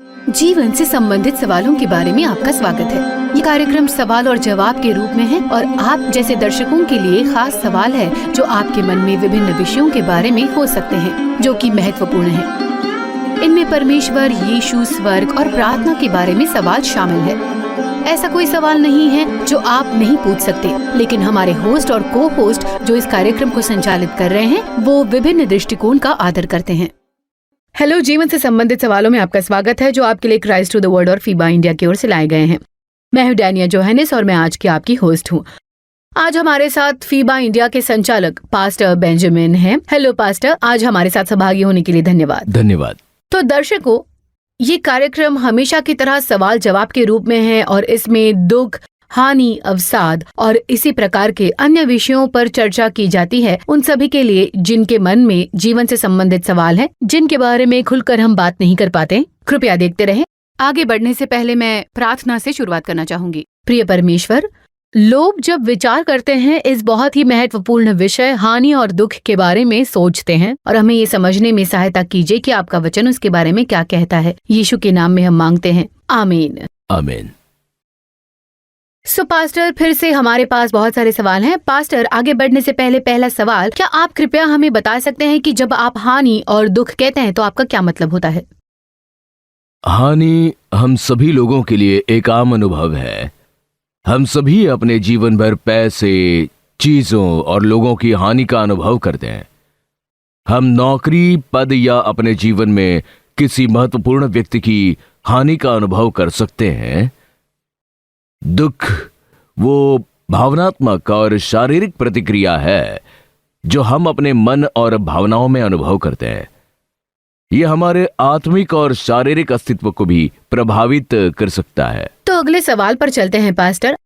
जीवन से संबंधित सवालों के बारे में आपका स्वागत है। ये कार्यक्रम सवाल और जवाब के रूप में है और आप जैसे दर्शकों के लिए खास सवाल है जो आपके मन में विभिन्न विषयों के बारे में हो सकते हैं जो कि महत्वपूर्ण है। इनमें परमेश्वर, यीशु, स्वर्ग और प्रार्थना के बारे में सवाल शामिल है। ऐसा कोई सवाल नहीं है जो आप नहीं पूछ सकते, लेकिन हमारे होस्ट और को होस्ट जो इस कार्यक्रम को संचालित कर रहे हैं वो विभिन्न दृष्टिकोण का आदर करते हैं। हेलो, जीवन से संबंधित सवालों में आपका स्वागत है जो आपके लिए क्राइस्ट टू द वर्ल्ड और फीबा इंडिया की ओर से लाए गए हैं। मैं हूं डैनिया जोहानिस और मैं आज की आपकी होस्ट हूं। आज हमारे साथ फीबा इंडिया के संचालक पास्टर बेंजामिन हैं। हेलो पास्टर, आज हमारे साथ सहभागी होने के लिए धन्यवाद। धन्यवाद। तो दर्शकों, ये कार्यक्रम हमेशा की तरह सवाल जवाब के रूप में है और इसमें दुख, हानि, अवसाद और इसी प्रकार के अन्य विषयों पर चर्चा की जाती है उन सभी के लिए जिनके मन में जीवन से संबंधित सवाल हैं, जिनके बारे में खुलकर हम बात नहीं कर पाते। कृपया देखते रहें। आगे बढ़ने से पहले मैं प्रार्थना से शुरुआत करना चाहूंगी। प्रिय परमेश्वर, लोग जब विचार करते हैं इस बहुत ही महत्वपूर्ण विषय हानि और दुख के बारे में सोचते हैं और हमें ये समझने में सहायता कीजिए कि आपका वचन उसके बारे में क्या कहता है। यीशु के नाम में हम मांगते हैं, आमीन। आमीन। सो पास्टर, फिर से हमारे पास बहुत सारे सवाल हैं। पास्टर, आगे बढ़ने से पहले पहला सवाल, क्या आप कृपया हमें बता सकते हैं कि जब आप हानि और दुख कहते हैं तो आपका क्या मतलब होता है? हानि हम सभी लोगों के लिए एक आम अनुभव है। हम सभी अपने जीवन भर पैसे, चीजों और लोगों की हानि का अनुभव करते हैं। हम नौकरी, पद या अपने जीवन में किसी महत्वपूर्ण व्यक्ति की हानि का अनुभव कर सकते हैं। दुख वो भावनात्मक और शारीरिक प्रतिक्रिया है जो हम अपने मन और भावनाओं में अनुभव करते हैं। यह हमारे आत्मिक और शारीरिक अस्तित्व को भी प्रभावित कर सकता है। तो अगले सवाल पर चलते हैं पास्टर।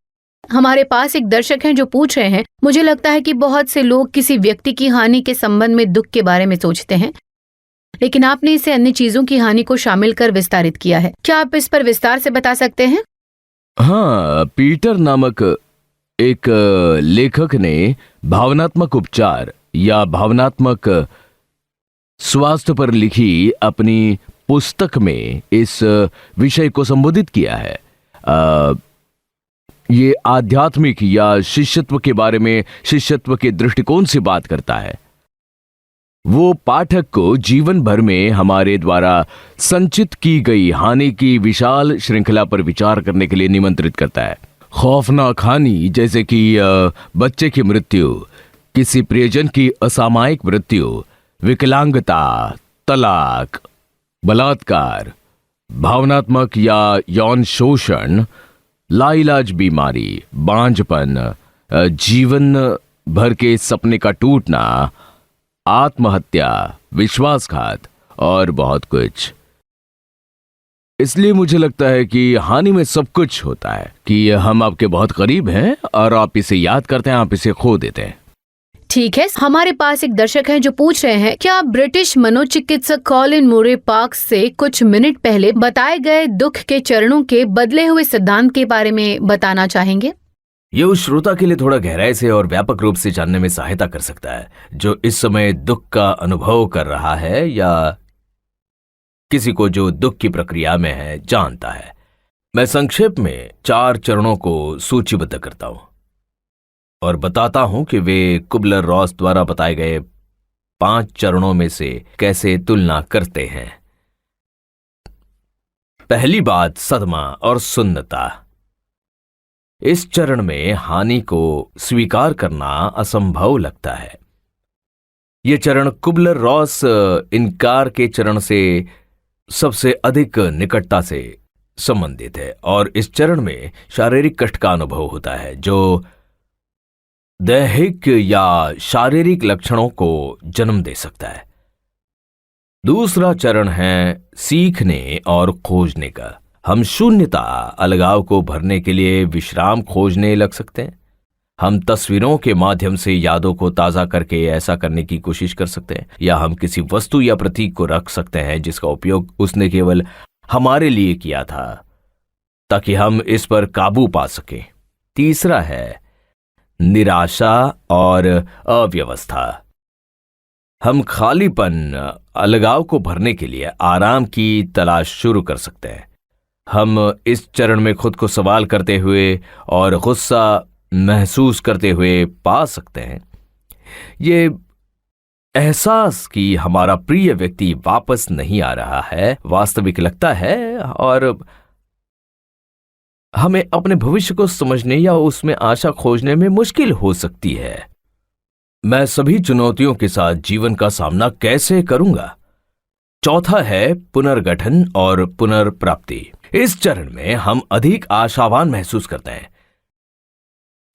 हमारे पास एक दर्शक हैं जो पूछ रहे हैं, मुझे लगता है कि बहुत से लोग किसी व्यक्ति की हानि के संबंध में दुख के बारे में सोचते हैं, लेकिन आपने इसे अन्य चीजों की हानि को शामिल कर विस्तारित किया है। क्या आप इस पर विस्तार से बता सकते हैं? हाँ, पीटर नामक एक लेखक ने भावनात्मक उपचार या भावनात्मक स्वास्थ्य पर लिखी अपनी पुस्तक में इस विषय को संबोधित किया है। ये आध्यात्मिक या शिष्यत्व के बारे में शिष्यत्व के दृष्टिकोण से बात करता है। वो पाठक को जीवन भर में हमारे द्वारा संचित की गई हानि की विशाल श्रृंखला पर विचार करने के लिए निमंत्रित करता है। खौफनाक हानि जैसे कि बच्चे की मृत्यु, किसी प्रियजन की असामयिक मृत्यु, विकलांगता, तलाक, बलात्कार, भावनात्मक या यौन शोषण, लाइलाज बीमारी, बांझपन, जीवन भर के सपने का टूटना, आत्महत्या, विश्वासघात और बहुत कुछ। इसलिए मुझे लगता है कि हानि में सब कुछ होता है कि हम आपके बहुत करीब हैं और आप इसे याद करते हैं, आप इसे खो देते हैं। ठीक है, हमारे पास एक दर्शक हैं जो पूछ रहे हैं, क्या आप ब्रिटिश मनोचिकित्सक कॉलिन मूरे पार्क्स से कुछ मिनट पहले बताए गए दुख के चरणों के बदले हुए सिद्धांत के बारे में बताना चाहेंगे? ये उस श्रोता के लिए थोड़ा गहराई से और व्यापक रूप से जानने में सहायता कर सकता है जो इस समय दुख का अनुभव कर रहा है या किसी को जो दुख की प्रक्रिया में है जानता है। मैं संक्षेप में 4 चरणों को सूचीबद्ध करता हूं और बताता हूं कि वे कुबलर रॉस द्वारा बताए गए 5 चरणों में से कैसे तुलना करते हैं। पहली बात, सदमा और सुन्नता। इस चरण में हानि को स्वीकार करना असंभव लगता है। यह चरण कुबलर रॉस इनकार के चरण से सबसे अधिक निकटता से संबंधित है और इस चरण में शारीरिक कष्ट का अनुभव होता है जो दैहिक या शारीरिक लक्षणों को जन्म दे सकता है। दूसरा चरण है सीखने और खोजने का। हम शून्यता, अलगाव को भरने के लिए विश्राम खोजने लग सकते हैं। हम तस्वीरों के माध्यम से यादों को ताज़ा करके ऐसा करने की कोशिश कर सकते हैं, या हम किसी वस्तु या प्रतीक को रख सकते हैं जिसका उपयोग उसने केवल हमारे लिए किया था ताकि हम इस पर काबू पा सकें। तीसरा है निराशा और अव्यवस्था। हम खालीपन, अलगाव को भरने के लिए आराम की तलाश शुरू कर सकते हैं। हम इस चरण में खुद को सवाल करते हुए और गुस्सा महसूस करते हुए पा सकते हैं। ये एहसास कि हमारा प्रिय व्यक्ति वापस नहीं आ रहा है वास्तविक लगता है और हमें अपने भविष्य को समझने या उसमें आशा खोजने में मुश्किल हो सकती है। मैं सभी चुनौतियों के साथ जीवन का सामना कैसे करूंगा? चौथा है पुनर्गठन और पुनर्प्राप्ति। इस चरण में हम अधिक आशावान महसूस करते हैं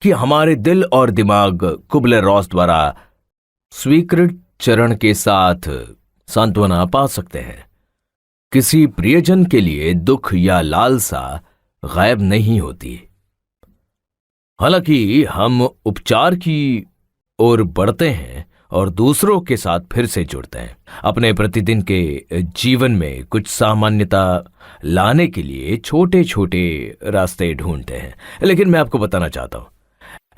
कि हमारे दिल और दिमाग कुबलर-रॉस द्वारा स्वीकृत चरण के साथ सांत्वना पा सकते हैं। किसी प्रियजन के लिए दुख या लालसा गायब नहीं होती। हालांकि हम उपचार की ओर बढ़ते हैं और दूसरों के साथ फिर से जुड़ते हैं, अपने प्रतिदिन के जीवन में कुछ सामान्यता लाने के लिए छोटे छोटे रास्ते ढूंढते हैं। लेकिन मैं आपको बताना चाहता हूं,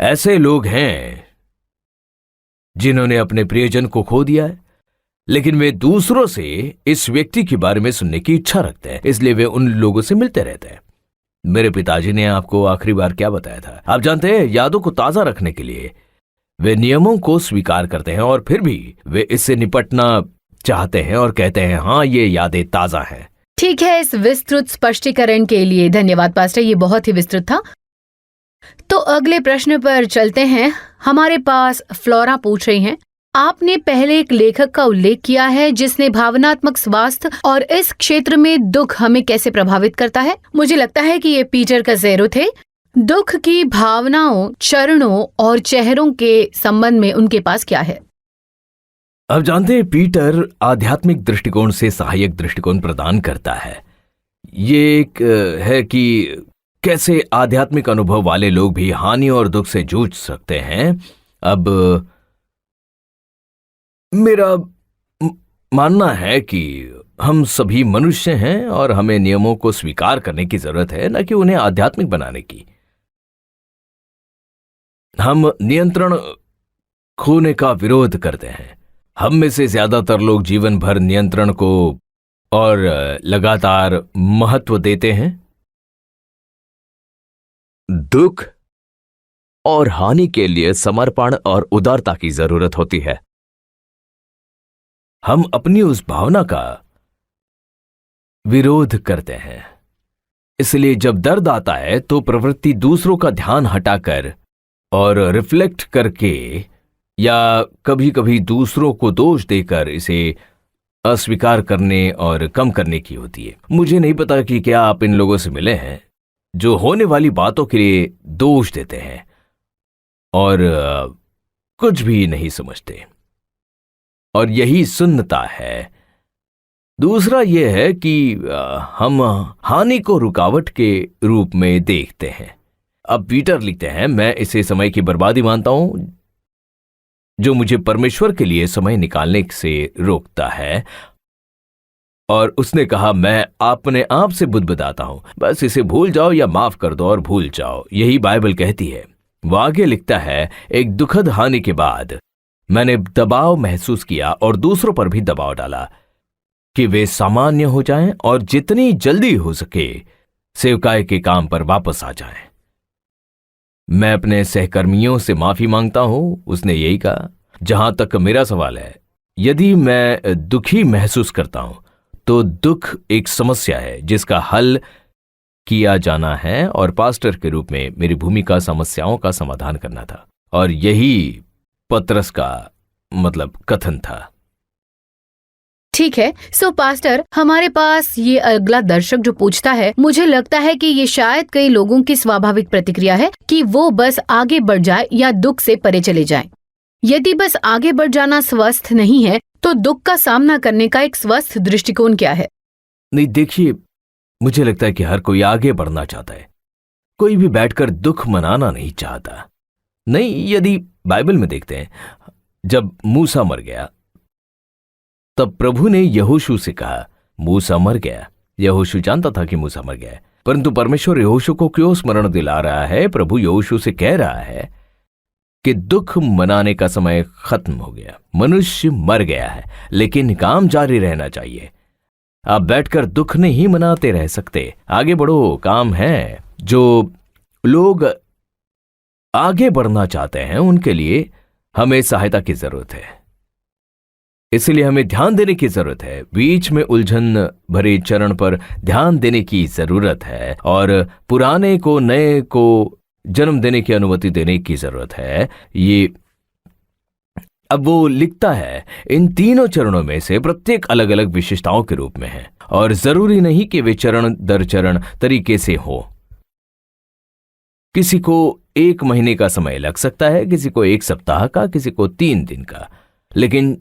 ऐसे लोग हैं जिन्होंने अपने प्रियजन को खो दिया है, लेकिन वे दूसरों से इस व्यक्ति के बारे में सुनने की इच्छा रखते हैं, इसलिए वे उन लोगों से मिलते रहते हैं। मेरे पिताजी ने आपको आखिरी बार क्या बताया था? आप जानते हैं, यादों को ताजा रखने के लिए वे नियमों को स्वीकार करते हैं और फिर भी वे इससे निपटना चाहते हैं और कहते हैं हाँ, ये यादें ताजा हैं। ठीक है, इस विस्तृत स्पष्टीकरण के लिए धन्यवाद पास्टर, ये बहुत ही विस्तृत था। तो अगले प्रश्न पर चलते हैं। हमारे पास फ्लोरा पूछ रही हैं, आपने पहले एक लेखक का उल्लेख किया है जिसने भावनात्मक स्वास्थ्य और इस क्षेत्र में दुख हमें कैसे प्रभावित करता है। मुझे लगता है कि ये पीटर कज़ेरो थे। दुख की भावनाओं, चरणों और चेहरों के संबंध में उनके पास क्या है? अब जानते हैं, पीटर आध्यात्मिक दृष्टिकोण से सहायक दृष्टिकोण प्रदान करता है। ये एक है कि कैसे आध्यात्मिक अनुभव वाले लोग भी हानि और दुख से जूझ सकते हैं। अब मेरा मानना है कि हम सभी मनुष्य हैं और हमें नियमों को स्वीकार करने की जरूरत है, न कि उन्हें आध्यात्मिक बनाने की। हम नियंत्रण खोने का विरोध करते हैं। हम में से ज्यादातर लोग जीवन भर नियंत्रण को और लगातार महत्व देते हैं। दुख और हानि के लिए समर्पण और उदारता की जरूरत होती है। हम अपनी उस भावना का विरोध करते हैं। इसलिए जब दर्द आता है तो प्रवृत्ति दूसरों का ध्यान हटाकर और रिफ्लेक्ट करके या कभी कभी दूसरों को दोष देकर इसे अस्वीकार करने और कम करने की होती है। मुझे नहीं पता कि क्या आप इन लोगों से मिले हैं जो होने वाली बातों के लिए दोष देते हैं और कुछ भी नहीं समझते, और यही सुन्नता है। दूसरा यह है कि हम हानि को रुकावट के रूप में देखते हैं। अब पीटर लिखते हैं, मैं इसे समय की बर्बादी मानता हूं जो मुझे परमेश्वर के लिए समय निकालने से रोकता है। और उसने कहा, मैं अपने आप से बुदबुदाता हूं, बस इसे भूल जाओ या माफ कर दो और भूल जाओ। यही बाइबल कहती है। वो आगे लिखता है, एक दुखद हानि के बाद मैंने दबाव महसूस किया और दूसरों पर भी दबाव डाला कि वे सामान्य हो जाएं और जितनी जल्दी हो सके सेवकाई के काम पर वापस आ जाएं। मैं अपने सहकर्मियों से माफी मांगता हूं, उसने यही कहा। जहां तक मेरा सवाल है, यदि मैं दुखी महसूस करता हूं तो दुख एक समस्या है जिसका हल किया जाना है, और पास्टर के रूप में मेरी भूमिका समस्याओं का समाधान करना था। और यही पतरस का कथन था। ठीक है। सो पास्टर, हमारे पास ये अगला दर्शक जो पूछता है, मुझे लगता है कि ये शायद कई लोगों की स्वाभाविक प्रतिक्रिया है कि वो बस आगे बढ़ जाए या दुख से परे चले जाए। यदि बस आगे बढ़ जाना स्वस्थ नहीं है तो दुख का सामना करने का एक स्वस्थ दृष्टिकोण क्या है? नहीं, देखिए, मुझे लगता है कि हर कोई आगे बढ़ना चाहता है। कोई भी बैठकर दुख मनाना नहीं चाहता। नहीं, यदि बाइबल में देखते हैं, जब मूसा मर गया तब प्रभु ने यहोशू से कहा, मूसा मर गया। यहोशू जानता था कि मूसा मर गया, परंतु परमेश्वर यहोशू को क्यों स्मरण दिला रहा है? प्रभु यहोशू से कह रहा है कि दुख मनाने का समय खत्म हो गया, मनुष्य मर गया है, लेकिन काम जारी रहना चाहिए। आप बैठकर दुख नहीं मनाते रह सकते, आगे बढ़ो, काम है। जो लोग आगे बढ़ना चाहते हैं उनके लिए हमें सहायता की जरूरत है, इसलिए हमें ध्यान देने की जरूरत है। बीच में उलझन भरे चरण पर ध्यान देने की जरूरत है और पुराने को नए को जन्म देने की अनुमति देने की जरूरत है। ये अब वो लिखता है, इन तीनों चरणों में से प्रत्येक अलग अलग विशेषताओं के रूप में है और जरूरी नहीं कि वे चरण दर चरण तरीके से हो। किसी को 1 महीने का समय लग सकता है, किसी को 1 सप्ताह का, किसी को 3 दिन का। लेकिन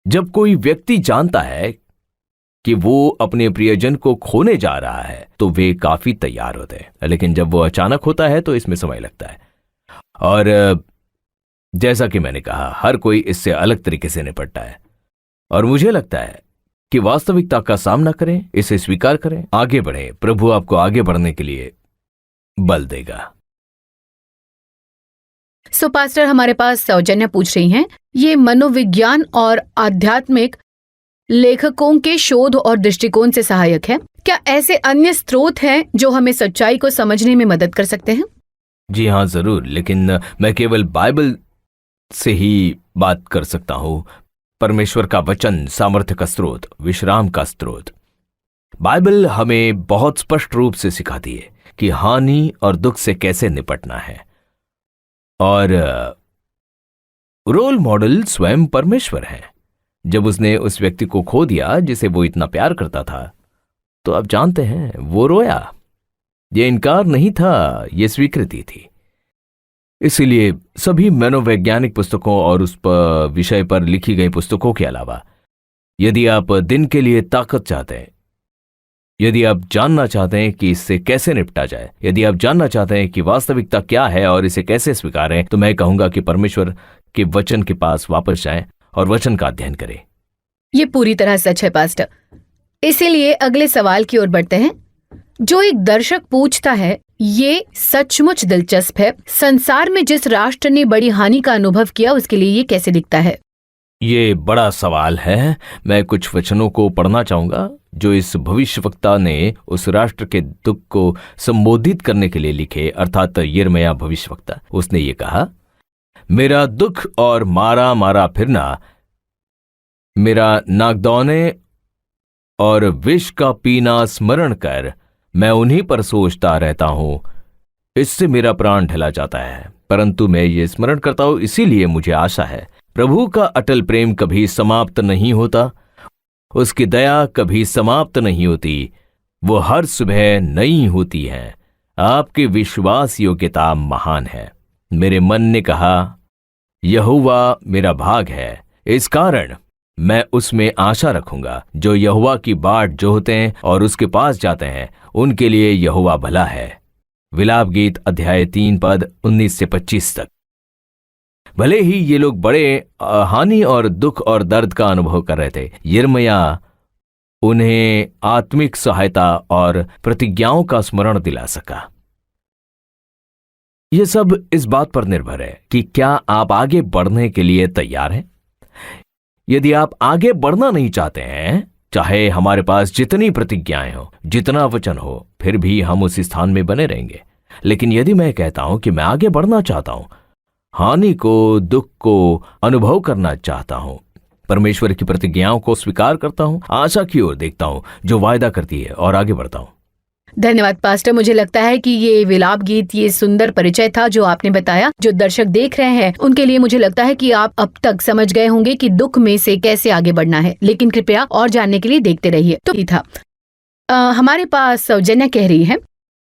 जब कोई व्यक्ति जानता है कि वो अपने प्रियजन को खोने जा रहा है तो वे काफी तैयार होते हैं, लेकिन जब वो अचानक होता है तो इसमें समय लगता है। और जैसा कि मैंने कहा, हर कोई इससे अलग तरीके से निपटता है और मुझे लगता है कि वास्तविकता का सामना करें, इसे स्वीकार करें, आगे बढ़ें। प्रभु आपको आगे बढ़ने के लिए बल देगा। पास्टर, हमारे पास सौजन्य पूछ रही हैं, ये मनोविज्ञान और आध्यात्मिक लेखकों के शोध और दृष्टिकोण से सहायक है? क्या ऐसे अन्य स्रोत हैं जो हमें सच्चाई को समझने में मदद कर सकते हैं? जी हाँ, जरूर, लेकिन मैं केवल बाइबल से ही बात कर सकता हूं। परमेश्वर का वचन सामर्थ्य का स्रोत, विश्राम का स्रोत। बाइबल हमें बहुत स्पष्ट रूप से सिखाती है कि हानि और दुख से कैसे निपटना है, और रोल मॉडल स्वयं परमेश्वर है। जब उसने उस व्यक्ति को खो दिया जिसे वो इतना प्यार करता था, तो आप जानते हैं वो रोया। ये इनकार नहीं था, ये स्वीकृति थी। इसलिए सभी मनोवैज्ञानिक पुस्तकों और उस विषय पर लिखी गई पुस्तकों के अलावा, यदि आप दिन के लिए ताकत चाहते हैं, यदि आप जानना चाहते हैं कि इससे कैसे निपटा जाए, यदि आप जानना चाहते हैं कि वास्तविकता क्या है और इसे कैसे स्वीकारें, तो मैं कहूंगा कि परमेश्वर के वचन के पास वापस जाएं और वचन का अध्ययन करें। ये पूरी तरह सच है पास्टर। इसीलिए अगले सवाल की ओर बढ़ते हैं, जो एक दर्शक पूछता है, ये सचमुच दिलचस्प है। संसार में जिस राष्ट्र ने बड़ी हानि का अनुभव किया, उसके लिए ये कैसे दिखता है? ये बड़ा सवाल है। मैं कुछ वचनों को पढ़ना चाहूंगा जो इस भविष्यवक्ता ने उस राष्ट्र के दुख को संबोधित करने के लिए लिखे, अर्थात यिर्मयाह भविष्यवक्ता। उसने ये कहा, मेरा दुख और मारा मारा फिरना, मेरा नागदौने और विष का पीना स्मरण कर मैं उन्हीं पर सोचता रहता हूं। इससे मेरा प्राण ढला जाता है, परंतु मैं ये स्मरण करता हूं, इसीलिए मुझे आशा है। प्रभु का अटल प्रेम कभी समाप्त नहीं होता, उसकी दया कभी समाप्त नहीं होती, वो हर सुबह नई होती है। आपकी विश्वास योग्यता महान है। मेरे मन ने कहा, यहोवा मेरा भाग है, इस कारण मैं उसमें आशा रखूंगा। जो यहोवा की बाट जोहते हैं और उसके पास जाते हैं, उनके लिए यहोवा भला है। विलाप गीत अध्याय 3 पद 19 से 25 तक। भले ही ये लोग बड़े हानि और दुख और दर्द का अनुभव कर रहे थे, यिर्मयाह उन्हें आत्मिक सहायता और प्रतिज्ञाओं का स्मरण दिला सका। यह सब इस बात पर निर्भर है कि क्या आप आगे बढ़ने के लिए तैयार हैं। यदि आप आगे बढ़ना नहीं चाहते हैं, चाहे हमारे पास जितनी प्रतिज्ञाएं हो, जितना वचन हो, फिर भी हम उसी स्थान में बने रहेंगे। लेकिन यदि मैं कहता हूं कि मैं आगे बढ़ना चाहता हूं, हानि को, दुख को अनुभव करना चाहता हूं, परमेश्वर की प्रतिज्ञाओं को स्वीकार करता हूं, आशा की ओर देखता हूं जो वायदा करती है, और आगे बढ़ता हूं। धन्यवाद पास्टर। मुझे लगता है कि ये विलाप गीत, ये सुंदर परिचय था जो आपने बताया। जो दर्शक देख रहे हैं उनके लिए मुझे लगता है कि आप अब तक समझ गए होंगे कि दुख में से कैसे आगे बढ़ना है, लेकिन कृपया और जानने के लिए देखते रहिए। तो ये था। हमारे पास सौजन्या कह रही है,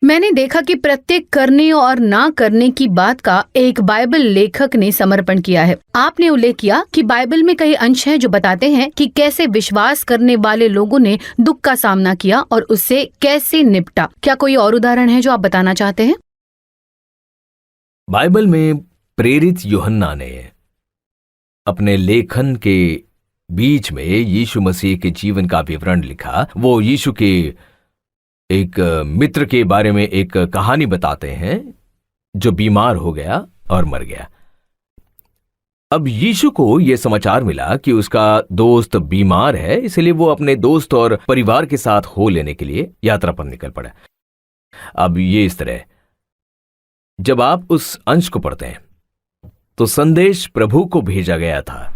मैंने देखा कि प्रत्येक करने और ना करने की बात का एक बाइबल लेखक ने समर्पण किया है। आपने उल्लेख किया कि बाइबल में कई अंश हैं जो बताते हैं कि कैसे विश्वास करने वाले लोगों ने दुख का सामना किया और उससे कैसे निपटा। क्या कोई और उदाहरण है जो आप बताना चाहते हैं? बाइबल में प्रेरित यूहन्ना ने अपने लेखन के बीच में यीशु मसीह के जीवन का विवरण लिखा। वो यीशु के एक मित्र के बारे में एक कहानी बताते हैं जो बीमार हो गया और मर गया। अब यीशु को यह समाचार मिला कि उसका दोस्त बीमार है, इसलिए वो अपने दोस्त और परिवार के साथ हो लेने के लिए यात्रा पर निकल पड़ा। अब ये इस तरह, जब आप उस अंश को पढ़ते हैं तो संदेश प्रभु को भेजा गया था।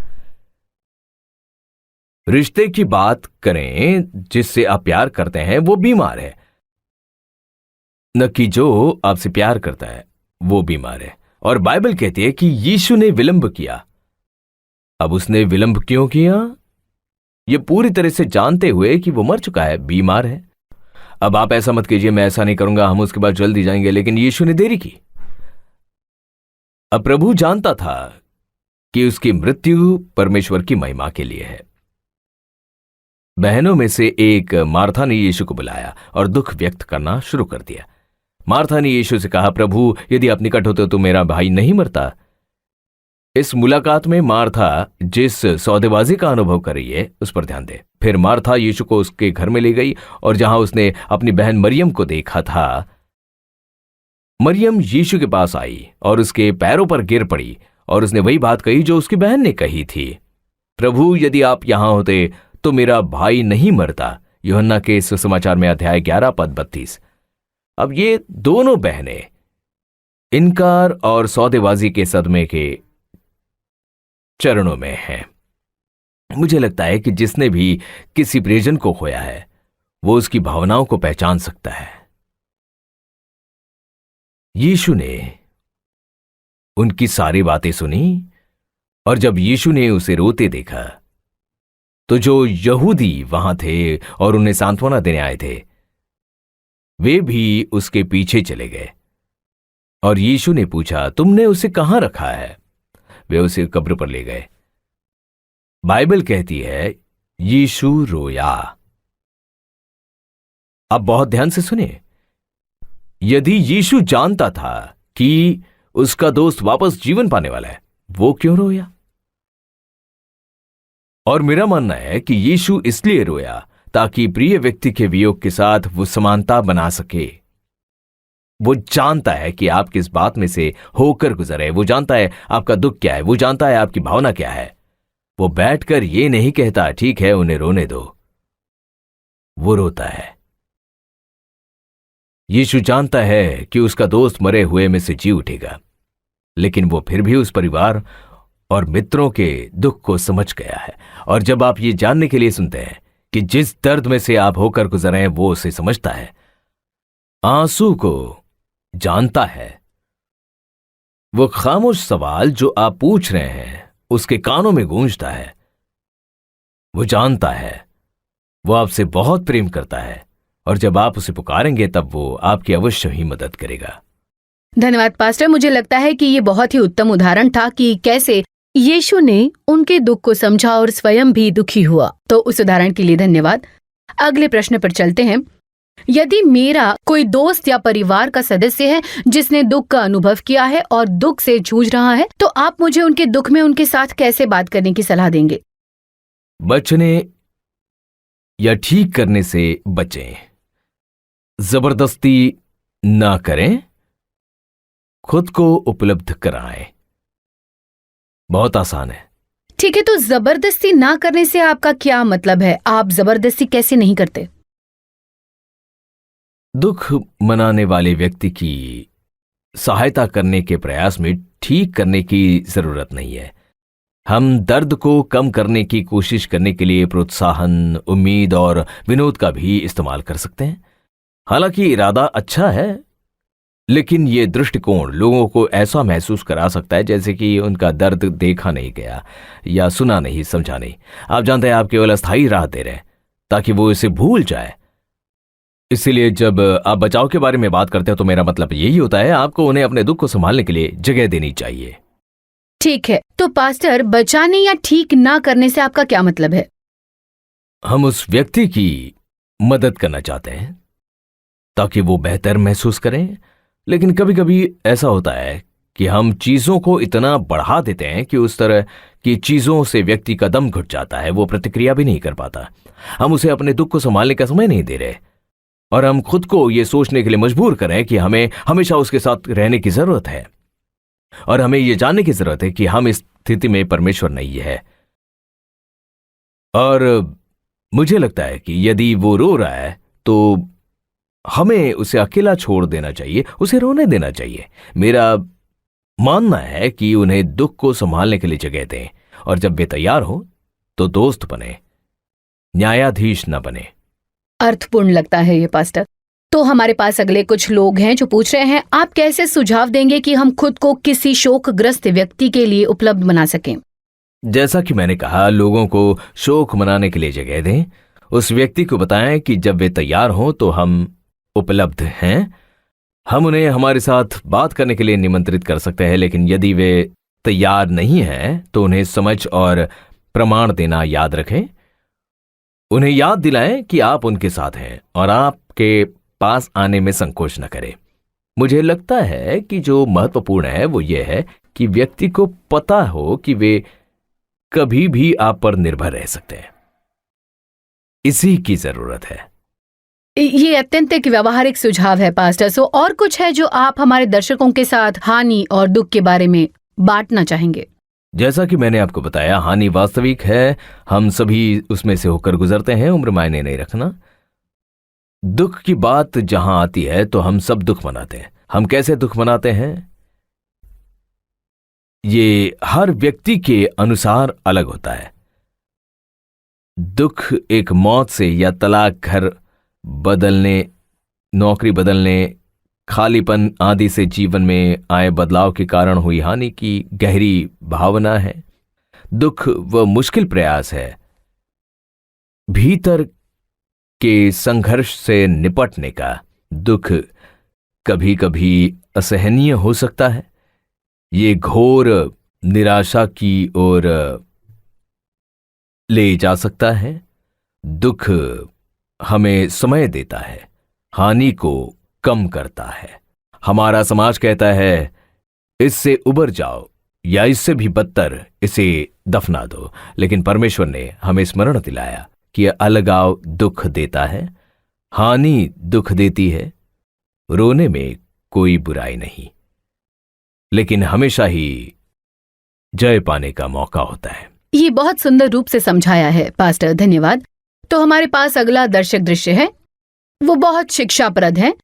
रिश्ते की बात करें जिससे आप प्यार करते हैं वो बीमार है, न कि जो आपसे प्यार करता है वो बीमार है। और बाइबल कहती है कि यीशु ने विलंब किया। अब उसने विलंब क्यों किया? ये पूरी तरह से जानते हुए कि वो मर चुका है, बीमार है। अब आप ऐसा मत कीजिए, मैं ऐसा नहीं करूंगा, हम उसके बाद जल्दी जाएंगे, लेकिन यीशु ने देरी की। अब प्रभु जानता था कि उसकी मृत्यु परमेश्वर की महिमा के लिए है। बहनों में से एक मार्था ने यीशु को बुलाया और दुख व्यक्त करना शुरू कर दिया। मार्था ने यीशु से कहा, प्रभु यदि आप निकट होते तो मेरा भाई नहीं मरता। इस मुलाकात में मार्था जिस सौदेबाजी का अनुभव कर रही है उस पर ध्यान दे। फिर मार्था यीशु को उसके घर में ले गई और जहां उसने अपनी बहन मरियम को देखा था, मरियम यीशु के पास आई और उसके पैरों पर गिर पड़ी और उसने वही बात कही जो उसकी बहन ने कही थी, प्रभु यदि आप यहां होते तो मेरा भाई नहीं मरता। यूहन्ना के सुसमाचार में अध्याय 11 पद 32। अब ये दोनों बहनें इनकार और सौदेबाजी के सदमे के चरणों में हैं। मुझे लगता है कि जिसने भी किसी प्रियजन को खोया है वो उसकी भावनाओं को पहचान सकता है। यीशु ने उनकी सारी बातें सुनी और जब यीशु ने उसे रोते देखा तो जो यहूदी वहां वे और उन्हें सांत्वना देने आए थे वे भी उसके पीछे चले गए। और यीशु ने पूछा, तुमने उसे कहां रखा है? वे उसे कब्र पर ले गए। बाइबल कहती है यीशु रोया। अब बहुत ध्यान से सुने, यदि यीशु जानता था कि उसका दोस्त वापस जीवन पाने वाला है, वो क्यों रोया? और मेरा मानना है कि यीशु इसलिए रोया ताकि प्रिय व्यक्ति के वियोग के साथ वो समानता बना सके। वो जानता है कि आप किस बात में से होकर गुजरे, वो जानता है आपका दुख क्या है, वो जानता है आपकी भावना क्या है। वो बैठकर ये नहीं कहता ठीक है उन्हें रोने दो, वो रोता है। यीशु जानता है कि उसका दोस्त मरे हुए में से जी उठेगा, लेकिन वो फिर भी उस परिवार और मित्रों के दुख को समझ गया है। और जब आप ये जानने के लिए सुनते हैं कि जिस दर्द में से आप होकर गुजरे हैं वो उसे समझता है, आंसू को जानता है, वो खामोश सवाल जो आप पूछ रहे हैं उसके कानों में गूंजता है। वो जानता है वो आपसे बहुत प्रेम करता है और जब आप उसे पुकारेंगे तब वो आपकी अवश्य ही मदद करेगा। धन्यवाद पास्टर। मुझे लगता है कि ये बहुत ही उत्तम उदाहरण था कि कैसे यीशु ने उनके दुख को समझा और स्वयं भी दुखी हुआ। तो उस उदाहरण के लिए धन्यवाद। अगले प्रश्न पर चलते हैं। यदि मेरा कोई दोस्त या परिवार का सदस्य है जिसने दुख का अनुभव किया है और दुख से जूझ रहा है, तो आप मुझे उनके दुख में उनके साथ कैसे बात करने की सलाह देंगे? बचने या ठीक करने से बचें, जबरदस्ती ना करें, खुद को उपलब्ध कराएं। बहुत आसान है। ठीक है, तो जबरदस्ती ना करने से आपका क्या मतलब है? आप जबरदस्ती कैसे नहीं करते? दुख मनाने वाले व्यक्ति की सहायता करने के प्रयास में ठीक करने की जरूरत नहीं है। हम दर्द को कम करने की कोशिश करने के लिए प्रोत्साहन, उम्मीद और विनोद का भी इस्तेमाल कर सकते हैं। हालांकि इरादा अच्छा है, लेकिन यह दृष्टिकोण लोगों को ऐसा महसूस करा सकता है जैसे कि उनका दर्द देखा नहीं गया या सुना नहीं, समझा नहीं। आप जानते हैं आप केवल अस्थायी राहत दे रहे हैं ताकि वो इसे भूल जाए। इसलिए जब आप बचाव के बारे में बात करते हैं तो मेरा मतलब यही होता है आपको उन्हें अपने दुख को संभालने के लिए जगह देनी चाहिए। ठीक है, तो पास्टर बचाने या ठीक ना करने से आपका क्या मतलब है? हम उस व्यक्ति की मदद करना चाहते हैं ताकि वो बेहतर महसूस करें, लेकिन कभी कभी ऐसा होता है कि हम चीजों को इतना बढ़ा देते हैं कि उस तरह की चीजों से व्यक्ति का दम घुट जाता है, वो प्रतिक्रिया भी नहीं कर पाता। हम उसे अपने दुख को संभालने का समय नहीं दे रहे और हम खुद को ये सोचने के लिए मजबूर करें कि हमें हमेशा उसके साथ रहने की जरूरत है। और हमें यह जानने की जरूरत है कि हम इस स्थिति में परमेश्वर नहीं है। और मुझे लगता है कि यदि वो रो रहा है तो हमें उसे अकेला छोड़ देना चाहिए, उसे रोने देना चाहिए। मेरा मानना है कि उन्हें दुख को संभालने के लिए जगह दें, और जब वे तैयार हो तो दोस्त बने, न्यायाधीश न बने। अर्थपूर्ण लगता है ये पास्टर। तो हमारे पास अगले कुछ लोग हैं जो पूछ रहे हैं, आप कैसे सुझाव देंगे कि हम खुद को किसी शोकग्रस्त व्यक्ति के लिए उपलब्ध बना सकें? जैसा कि मैंने कहा, लोगों को शोक मनाने के लिए जगह दें। उस व्यक्ति को बताएं कि जब वे तैयार हों तो हम उपलब्ध हैं। हम उन्हें हमारे साथ बात करने के लिए निमंत्रित कर सकते हैं, लेकिन यदि वे तैयार नहीं हैं तो उन्हें समझ और प्रमाण देना याद रखें। उन्हें याद दिलाएं कि आप उनके साथ हैं और आपके पास आने में संकोच न करें। मुझे लगता है कि जो महत्वपूर्ण है वो ये है कि व्यक्ति को पता हो कि वे कभी भी आप पर निर्भर रह सकते हैं। इसी की जरूरत है। ये अत्यंत एक व्यवहारिक सुझाव है पास्टर। सो और कुछ है जो आप हमारे दर्शकों के साथ हानि और दुख के बारे में बांटना चाहेंगे? जैसा कि मैंने आपको बताया, हानि वास्तविक है, हम सभी उसमें से होकर गुजरते हैं, उम्र मायने नहीं रखना। दुख की बात जहां आती है तो हम सब दुख मनाते हैं। हम कैसे दुख मनाते हैं ये हर व्यक्ति के अनुसार अलग होता है। दुख एक मौत से या तलाक, घर बदलने, नौकरी बदलने, खालीपन आदि से जीवन में आए बदलाव के कारण हुई हानि की गहरी भावना है। दुख वह मुश्किल प्रयास है भीतर के संघर्ष से निपटने का। दुख कभी कभी असहनीय हो सकता है। ये घोर निराशा की ओर ले जा सकता है। दुख हमें समय देता है, हानि को कम करता है। हमारा समाज कहता है इससे उबर जाओ या इससे भी बदतर इसे दफना दो, लेकिन परमेश्वर ने हमें स्मरण दिलाया कि अलगाव दुख देता है, हानि दुख देती है। रोने में कोई बुराई नहीं, लेकिन हमेशा ही जय पाने का मौका होता है। ये बहुत सुंदर रूप से समझाया है पास्टर, धन्यवाद। तो हमारे पास अगला दर्शक दृश्य है, वो बहुत शिक्षाप्रद है।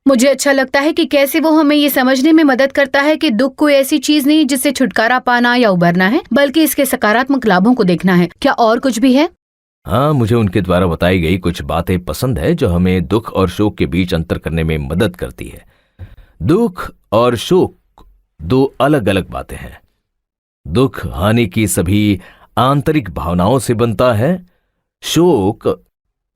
मुझे अच्छा लगता है कि कैसे वो हमें ये समझने में मदद करता है कि दुख कोई ऐसी चीज नहीं जिससे छुटकारा पाना या उबरना है, बल्कि इसके सकारात्मक लाभों को देखना है। क्या और कुछ भी है? हाँ, मुझे उनके द्वारा बताई गई कुछ बातें पसंद है जो हमें दुख और शोक के बीच अंतर करने में मदद करती है। दुख और शोक दो अलग अलग बातें हैं। दुख हानि की सभी आंतरिक भावनाओं से बनता है। शोक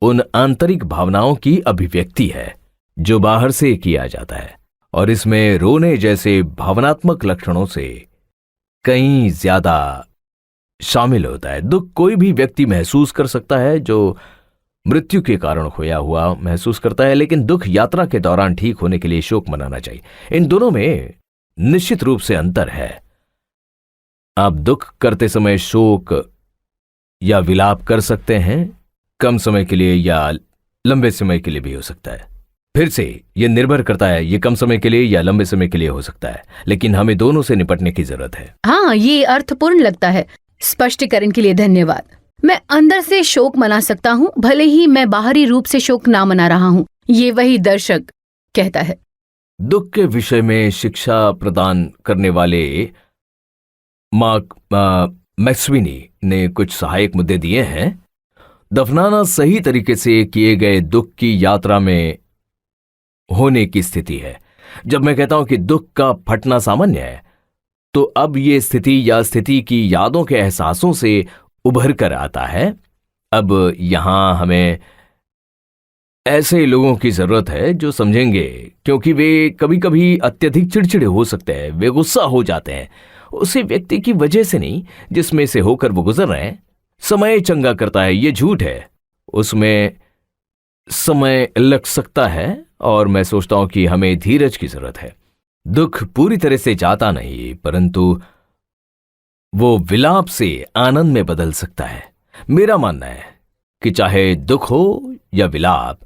उन आंतरिक भावनाओं की अभिव्यक्ति है जो बाहर से किया जाता है, और इसमें रोने जैसे भावनात्मक लक्षणों से कहीं ज्यादा शामिल होता है। दुख कोई भी व्यक्ति महसूस कर सकता है जो मृत्यु के कारण खोया हुआ महसूस करता है, लेकिन दुख यात्रा के दौरान ठीक होने के लिए शोक मनाना चाहिए। इन दोनों में निश्चित रूप से अंतर है। आप दुख करते समय शोक या विलाप कर सकते हैं, कम समय के लिए या लंबे समय के लिए भी हो सकता है। फिर से यह निर्भर करता है, ये कम समय के लिए या लंबे समय के लिए हो सकता है, लेकिन हमें दोनों से निपटने की जरूरत है। हाँ, ये अर्थपूर्ण लगता है। स्पष्टीकरण के लिए धन्यवाद। मैं अंदर से शोक मना सकता हूँ, भले ही मैं बाहरी रूप से शोक ना मना रहा हूँ, ये वही दर्शक कहता है। दुख के विषय में शिक्षा प्रदान करने वाले मार्क मैक्सविनी ने कुछ सहायक मुद्दे दिए हैं। दफनाना सही तरीके से किए गए दुख की यात्रा में होने की स्थिति है। जब मैं कहता हूं कि दुख का फटना सामान्य है, तो अब ये स्थिति या स्थिति की यादों के एहसासों से उभर कर आता है। अब यहां हमें ऐसे लोगों की जरूरत है जो समझेंगे, क्योंकि वे कभी कभी अत्यधिक चिड़चिड़े हो सकते हैं, वे गुस्सा हो जाते हैं उसी व्यक्ति की वजह से नहीं जिसमें से होकर वो गुजर रहे हैं। समय चंगा करता है, ये झूठ है। उसमें समय लग सकता है, और मैं सोचता हूं कि हमें धीरज की जरूरत है। दुख पूरी तरह से जाता नहीं, परंतु वो विलाप से आनंद में बदल सकता है। मेरा मानना है कि चाहे दुख हो या विलाप,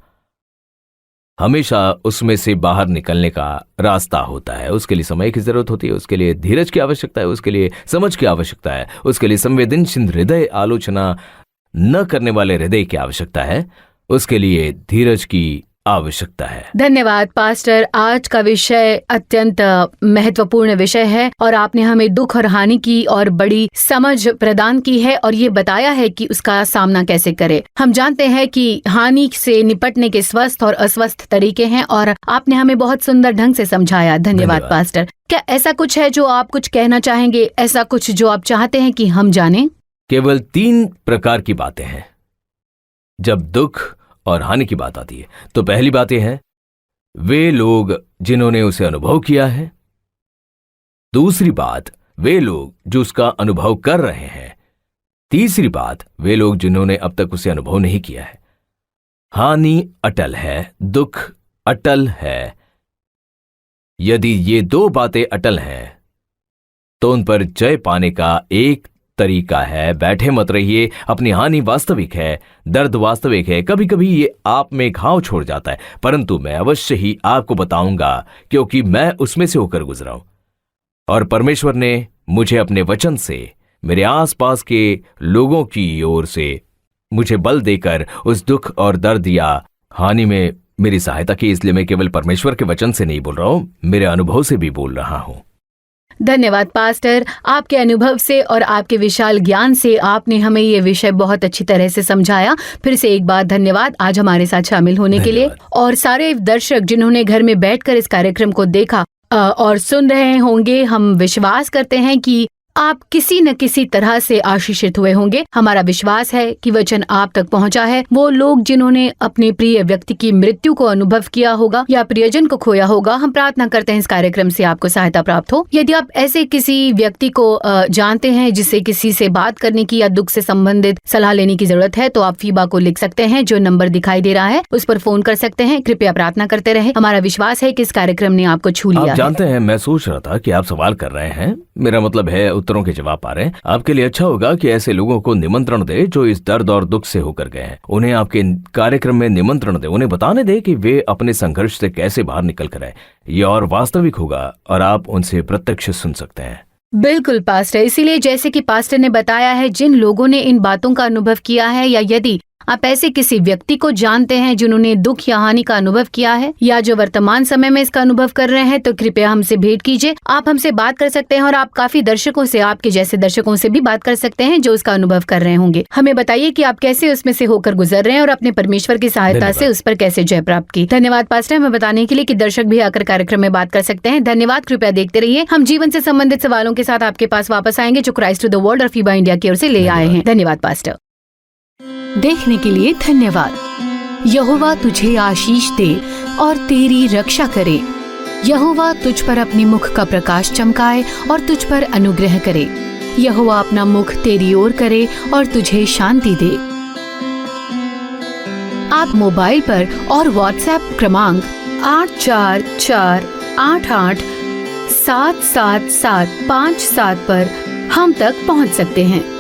हमेशा उसमें से बाहर निकलने का रास्ता होता है। उसके लिए समय की जरूरत होती है, उसके लिए धीरज की आवश्यकता है, उसके लिए समझ की आवश्यकता है, उसके लिए संवेदनशील हृदय, आलोचना न करने वाले हृदय की आवश्यकता है, उसके लिए धीरज की आवश्यकता है। धन्यवाद पास्टर। आज का विषय अत्यंत महत्वपूर्ण विषय है और आपने हमें दुख और हानि की और बड़ी समझ प्रदान की है और ये बताया है कि उसका सामना कैसे करें। हम जानते हैं कि हानि से निपटने के स्वस्थ और अस्वस्थ तरीके हैं और आपने हमें बहुत सुंदर ढंग से समझाया। धन्यवाद पास्टर। क्या ऐसा कुछ है जो आप कुछ कहना चाहेंगे, ऐसा कुछ जो आप चाहते हैं कि हम जानें? केवल 3 प्रकार की बातें हैं जब दुख और हानि की बात आती है। तो पहली बात यह है, वे लोग जिन्होंने उसे अनुभव किया है। दूसरी बात, वे लोग जो उसका अनुभव कर रहे हैं। तीसरी बात, वे लोग जिन्होंने अब तक उसे अनुभव नहीं किया है। हानि अटल है, दुख अटल है। यदि ये 2 बातें अटल हैं तो उन पर जय पाने का एक तरीका है, बैठे मत रहिए। अपनी हानि वास्तविक है, दर्द वास्तविक है, कभी कभी ये आप में घाव छोड़ जाता है, परंतु मैं अवश्य ही आपको बताऊंगा क्योंकि मैं उसमें से होकर गुजरा हूं और परमेश्वर ने मुझे अपने वचन से, मेरे आसपास के लोगों की ओर से मुझे बल देकर उस दुख और दर्द या हानि में मेरी सहायता की। इसलिए मैं केवल परमेश्वर के वचन से नहीं बोल रहा हूं, मेरे अनुभव से भी बोल रहा हूं। धन्यवाद पास्टर। आपके अनुभव से और आपके विशाल ज्ञान से आपने हमें ये विषय बहुत अच्छी तरह से समझाया। फिर से एक बार धन्यवाद आज हमारे साथ शामिल होने के लिए। और सारे दर्शक जिन्होंने घर में बैठकर इस कार्यक्रम को देखा और सुन रहे होंगे, हम विश्वास करते हैं कि आप किसी न किसी तरह से आशीषित हुए होंगे। हमारा विश्वास है कि वचन आप तक पहुंचा है। वो लोग जिन्होंने अपने प्रिय व्यक्ति की मृत्यु को अनुभव किया होगा या प्रियजन को खोया होगा, हम प्रार्थना करते हैं इस कार्यक्रम से आपको सहायता प्राप्त हो। यदि आप ऐसे किसी व्यक्ति को जानते हैं जिससे किसी से बात करने की या दुख से संबंधित सलाह लेने की जरूरत है, तो आप फीबा को लिख सकते हैं। जो नंबर दिखाई दे रहा है उस पर फोन कर सकते हैं। कृपया प्रार्थना करते रहे। हमारा विश्वास है कि इस कार्यक्रम ने आपको छू लिया। आप जानते हैं, मैं सोच रहा था कि आप सवाल कर रहे हैं, मेरा मतलब है उत्तरों के जवाब पा रहे हैं। आपके लिए अच्छा होगा कि ऐसे लोगों को निमंत्रण दे जो इस दर्द और दुख से होकर गए हैं। उन्हें आपके कार्यक्रम में निमंत्रण दे, उन्हें बताने दे कि वे अपने संघर्ष से कैसे बाहर निकल कर आए। ये और वास्तविक होगा और आप उनसे प्रत्यक्ष सुन सकते हैं। बिल्कुल पास्टर। इसीलिए जैसे कि पास्टर ने बताया है, जिन लोगों ने इन बातों का अनुभव किया है या यदि आप ऐसे किसी व्यक्ति को जानते हैं जिन्होंने दुख या हानि का अनुभव किया है या जो वर्तमान समय में इसका अनुभव कर रहे हैं, तो कृपया हमसे भेंट कीजिए। आप हमसे बात कर सकते हैं और आप काफी दर्शकों से, आपके जैसे दर्शकों से भी बात कर सकते हैं जो उसका अनुभव कर रहे होंगे। हमें बताइए कि आप कैसे उसमें से होकर गुजर रहे हैं और अपने परमेश्वर की सहायता से उस पर कैसे जय प्राप्त की। धन्यवाद पास्टर हमें बताने के लिए कि दर्शक भी आकर कार्यक्रम में बात कर सकते हैं। धन्यवाद। कृपया देखते रहिए। हम जीवन से संबंधित सवालों के साथ आपके पास वापस आएंगे जो क्राइस्ट टू द वर्ल्ड और फीबा इंडिया की ओर से ले आए हैं। धन्यवाद पास्टर। देखने के लिए धन्यवाद। यहोवा तुझे आशीष दे और तेरी रक्षा करे। यहोवा तुझ पर अपने मुख का प्रकाश चमकाए और तुझ पर अनुग्रह करे। यहोवा अपना मुख तेरी ओर करे और तुझे शांति दे। आप मोबाइल पर और व्हाट्सएप क्रमांक 8448877757 पर हम तक पहुंच सकते हैं।